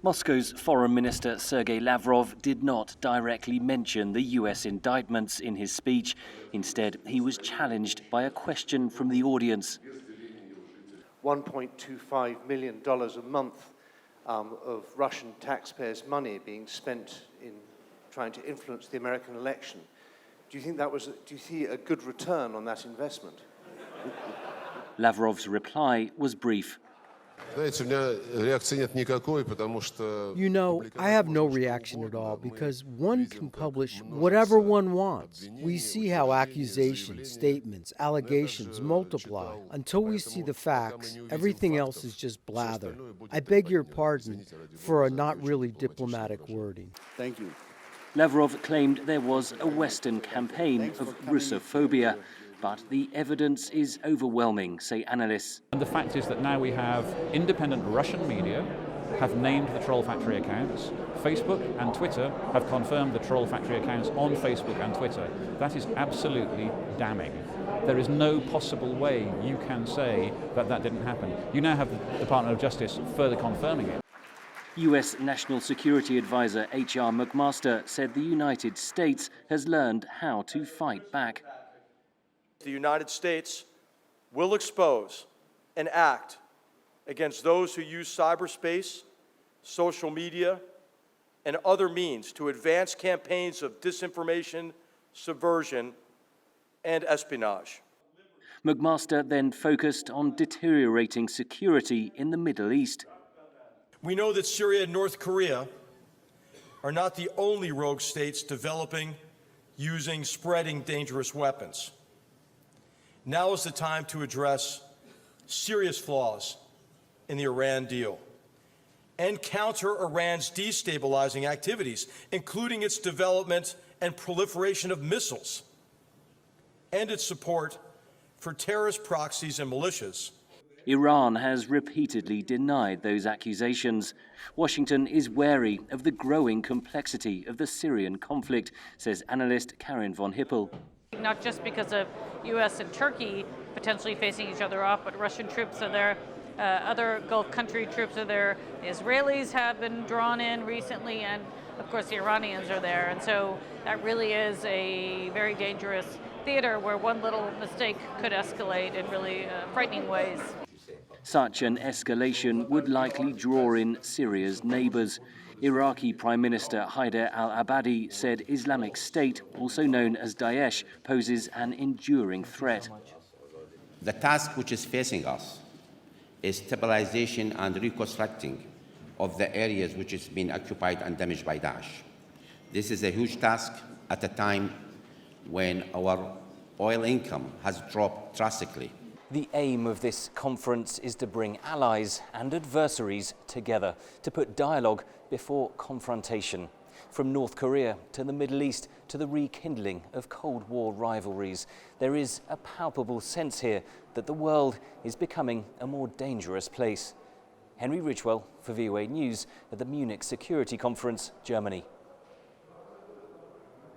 Moscow's Foreign Minister Sergey Lavrov did not directly mention the US indictments in his speech. Instead, he was challenged by a question from the audience. $1.25 million a month of Russian taxpayers' money being spent in trying to influence the American election. Do you see a good return on that investment? Lavrov's reply was brief. You know, I have no reaction at all because one can publish whatever one wants. We see how accusations, statements, allegations multiply. Until we see the facts, everything else is just blather. I beg your pardon for a not really diplomatic wording. Thank you. Lavrov claimed there was a Western campaign of Russophobia, but the evidence is overwhelming, say analysts. And the fact is that now we have independent Russian media have named the Troll Factory accounts. Facebook and Twitter have confirmed the Troll Factory accounts on Facebook and Twitter. That is absolutely damning. There is no possible way you can say that that didn't happen. You now have the Department of Justice further confirming it. US National Security Advisor H.R. McMaster said the United States has learned how to fight back. The United States will expose and act against those who use cyberspace, social media, and other means to advance campaigns of disinformation, subversion, and espionage. McMaster then focused on deteriorating security in the Middle East. We know that Syria and North Korea are not the only rogue states developing, using, spreading dangerous weapons. Now is the time to address serious flaws in the Iran deal and counter Iran's destabilizing activities, including its development and proliferation of missiles and its support for terrorist proxies and militias. Iran has repeatedly denied those accusations. Washington is wary of the growing complexity of the Syrian conflict, says analyst Karen von Hippel. Not just because of U.S. and Turkey potentially facing each other off, but Russian troops are there, other Gulf country troops are there, the Israelis have been drawn in recently, and of course the Iranians are there. And so that really is a very dangerous theater where one little mistake could escalate in really frightening ways. Such an escalation would likely draw in Syria's neighbors. Iraqi Prime Minister Haider al-Abadi said Islamic State, also known as Daesh, poses an enduring threat. The task which is facing us is stabilization and reconstructing of the areas which has been occupied and damaged by Daesh. This is a huge task at a time when our oil income has dropped drastically. The aim of this conference is to bring allies and adversaries together, to put dialogue before confrontation. From North Korea to the Middle East to the rekindling of Cold War rivalries, there is a palpable sense here that the world is becoming a more dangerous place. Henry Ridgwell for VOA News at the Munich Security Conference, Germany.